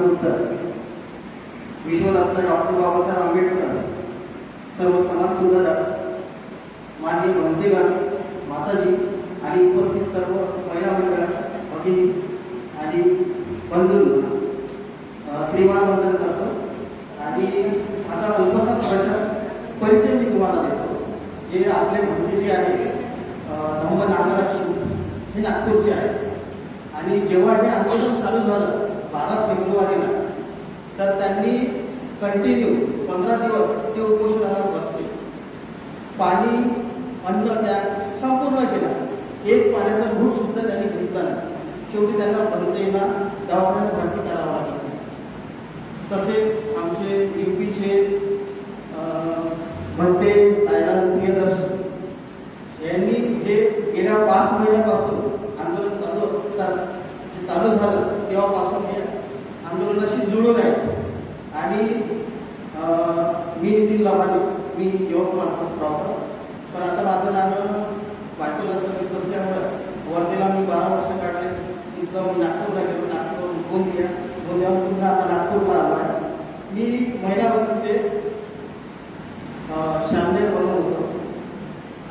Buddha, विश्वरत्न doctor Babasaheb Ambedkar, सर्व समाज सुधारक, माननीय बंधुगण, माताजी आणि उपस्थित सर्व महिला मंडळ, भगिनी आणि बंधूंना त्रिवार वंदन करतो. आणि आता अल्पसा परिचय मी तुम्हाला देतो. जे आपले म्हणते जे आहे धम्म नागराक्षी हे नागपूरचे आहे. आणि जेव्हा हे आंदोलन चालू झालं 12 फेब्रुवारीला, तर त्यांनी कंटिन्यू 15 दिवस ते उपोषणाला बसले. पाणी अन्न त्याग संपूर्ण केला. एक पाण्याचा घूट सुद्धा त्यांनी घेतला नाही. शेवटी त्यांना बनतेना दवाखान्यात भरती करावं लागलं. तसेच आमचे यूपीचे म्हणते सायराम प्रियदर्शन यांनी हे गेल्या 5 महिन्यापासून आंदोलन चालू असताना जे चालू झालं तेव्हापासून हे आंदोलनाशी जुळून आहे. आणि मी नितीन लवानी, मी यवतमाळचा प्रॉपर, पण आता माझं नाणं बायकोला सर्व्हिस असल्यामुळं वर्धेला मी 12 वर्ष काढले. तिथं मी नागपूरला गेलो, नागपूर गोंदियाहून पुन्हा आता नागपूरला आलो आहे. मी महिनाभर तिथे शामनेर बनवत होतो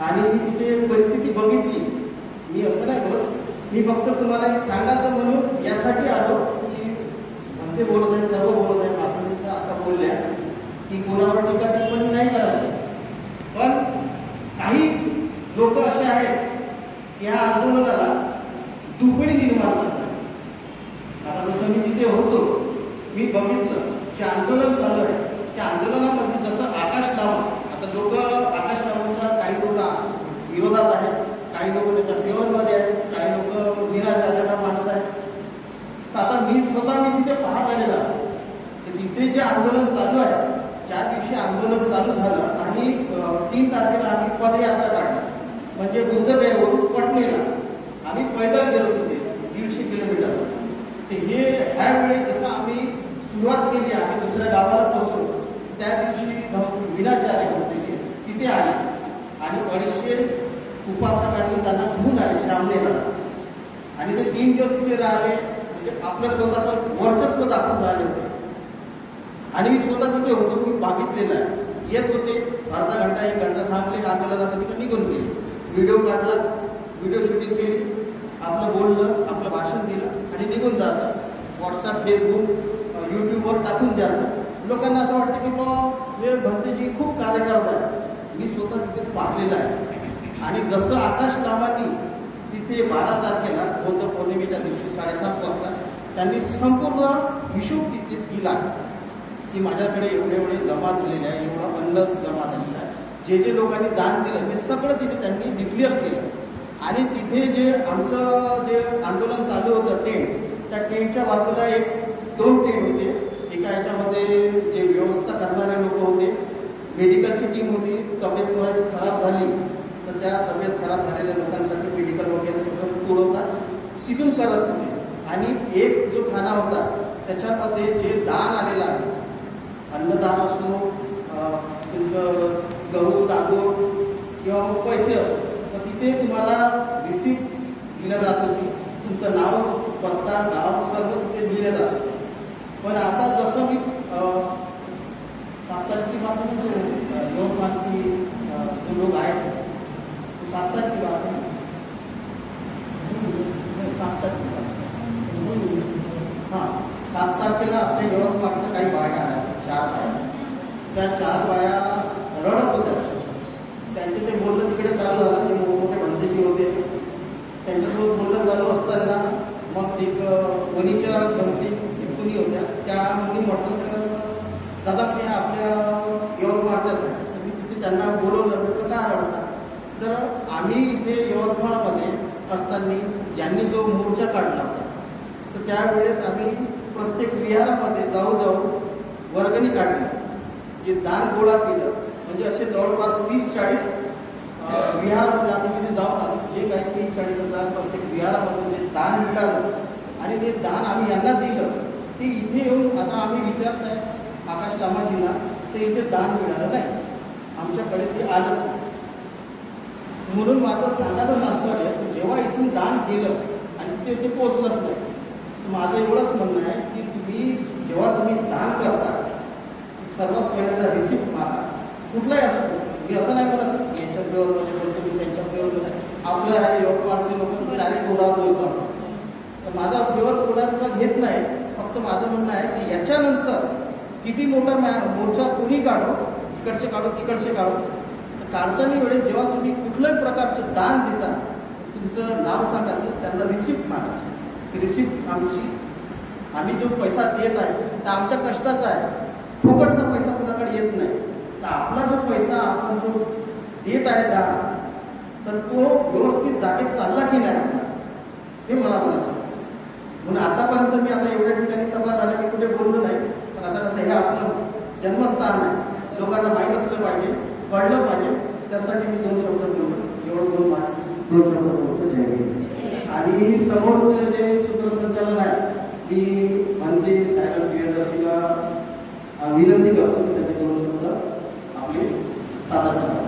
आणि मी तिथे परिस्थिती बघितली. मी असं नाही बोलत, मी फक्त तुम्हाला एक सांगायचं म्हणून यासाठी आलो की म्हणते बोलत आहे, सर्व बोलत आहे, माताजीचं आता बोलल्या की कोणावर टीका टिप्पणी नाही करायची. पण काही लोक असे आहेत की ह्या आंदोलनाला दुपडी निर्माण करतात. आता जसं मी तिथे होतो, मी बघितलं जे आंदोलन चालू आहे त्या आंदोलनामध्ये जसं आकाश लावा, आता लोक आकाश लावांच्या काही लोक विरोधात आहेत, काही लोक त्याच्या फेवरमध्ये आहेत, काही लोक विनाराजाला मानत आहेत. तर आता मी तिथे पाहत आलेला की तिथे जे आंदोलन चालू आहे, ज्या दिवशी आंदोलन चालू झालं आणि 3 तारखेला आम्ही पदयात्रा काढली, म्हणजे बुद्धगयेवरून पटनेला आम्ही पैदल गेलो तिथे 150 किलोमीटर. ते हे ह्यावेळी जसं आम्ही सुरुवात केली, आम्ही दुसऱ्या गावाला पोहोचलो, त्या दिवशी विनाचार्य होते तिथे आले आणि 250 उपासकांनी त्यांना घेऊन आले शामनेरला. आणि ते 3 दिवस तिथे राहिले, म्हणजे आपलं स्वतःचं वर्चस्व दाखवून राहिले होते. आणि मी स्वतः तिथे होतो, मी बघितलेलं आहे. येत होते, अर्धा घंटा 1 घंटा थांबले, आंदोलनामध्ये निघून गेले. व्हिडिओ काढला, व्हिडिओ शूटिंग केली, आपलं बोललं, आपलं भाषण दिलं आणि निघून जायचं. व्हॉट्सअप, फेसबुक, यूट्यूबवर टाकून द्यायचं. लोकांना असं वाटतं की मग हे भंतेजी खूप कार्यक्रम आहे. मी स्वतः तिथे पाहिलेलं आहे. आणि जसं आकाश लामांनी तिथे 12 तारखेला बौद्ध पौर्णिमेच्या दिवशी 7:30 वाजता त्यांनी संपूर्ण हिशोब तिथे दिला की माझ्याकडे एवढे जमा झालेले आहे, एवढं अन्न जमा झालेलं आहे. जे जे लोकांनी दान दिलं ते सगळं तिथे त्यांनी डिक्लेअर केलं. आणि तिथे जे आमचं जे आंदोलन चालू होतं टेंट, त्या टेंटच्या बाजूला 2 टेंट होते. एका याच्यामध्ये जे व्यवस्था करणारे लोक होते, मेडिकलची टीम होती. तब्येत कोणाची खराब झाली तर त्या तब्येत खराब झालेल्या लोकांसाठी मेडिकल वगैरे सगळं पुरवतात तिथून करत होते. आणि एक जो खाना होता त्याच्यामध्ये जे दान आलेलं आहे, अन्नदान असो, तुमचं गहू तांदूळ किंवा मग पैसे असो, तर तिथे तुम्हाला रिसिप्ट दिल्या जात होती. तुमचं नाव, पत्ता, नाव सर्व तिथे दिलं जातं. पण आता जसं मी 7 तारखेपासून यवतमाळची जो लोक आहेत, 7 तारखेपासून 7 तारखेपासून हां 7 तारखेला आपल्या यवतमाळच्या काही बाया आल्या, 4 बाया. त्या 4 बाया रडत होत्या. त्यांचे ते बोलणं तिकडे चालू झालं. ते मोठमोठे बंधुजी होते, त्यांच्यासोबत बोलणं चालू असताना मग एक वणीच्या गमती कुणी होत्या, त्या मुली म्हटलं तर दादा मी आपल्या यवतमाळच्याच आहे. मी तिथे त्यांना बोलवलं, म्हटलं काय आवडतं. तर आम्ही इथे यवतमाळमध्ये असताना यांनी जो मोर्चा काढला होता, तर त्यावेळेस आम्ही प्रत्येक विहारामध्ये जाऊ वर्गणी काढली, जे दान गोळा केलं. म्हणजे असे जवळपास 30-40 विहारामध्ये आम्ही तिथे जाऊन आलो. जे काही 30-40 हजार प्रत्येक विहारामधून जे दान मिळालं आणि ते दान आम्ही यांना दिलं, ते इथे येऊन आता आम्ही विचारत आहे आकाश लामाजींना, ते इथे दान मिळालं नाही, आमच्याकडे ते आलंच नाही. म्हणून माझं सांगायचं तात्पर्य, जेव्हा इथून दान केलं आणि तिथे ते पोचलंच नाही, तर माझं एवढंच म्हणणं आहे की तुम्ही सर्वात पहिल्यांदा रिसिप्ट मागा. कुठलाही असो, मी असं नाही म्हणत यांच्या प्युअरमध्ये बोलतो मी त्यांच्या प्युअरमध्ये. आपलं आहे यवतमाळचे लोक डायरेक्ट कोणावर बोलतो, तर माझा प्युअर कोणाचा घेत नाही. फक्त माझं म्हणणं आहे की याच्यानंतर किती मोठा मोर्चा कोणी काढो, इकडचे काढो तिकडचे काढो, काढताना वेळेस जेव्हा तुम्ही कुठल्याही प्रकारचं दान देता तुमचं नाव सांगायचं, त्यांना रिसिप्ट मागायची की रिसिप्ट आम्ही जो पैसा देत आहे तर आमच्या कष्टाचा आहे, फुकटचा पैसा कुणाकडे येत नाही. तर आपला जो पैसा आपण जो देत आहे दान, तर तो व्यवस्थित जागेत चालला की नाही आपला, हे मला म्हणायचं. म्हणून आतापर्यंत मी आता एवढ्या ठिकाणी सभा झाल्या मी कुठे बोललो नाही, पण आता कसं हे आपलं जन्मस्थान आहे, लोकांना माहीत असलं पाहिजे, कळलं पाहिजे, त्यासाठी मी 2 शब्द बोलतो. एवढं बोलून 2 शब्द बोलतो. जय हिंद. आणि समोरचं जे सूत्रसंचालन आहे, मी म्हणते सायकल प्रियदर्शीला विनंती करतो की त्यांनी 2 शब्द आपले सादर करावे.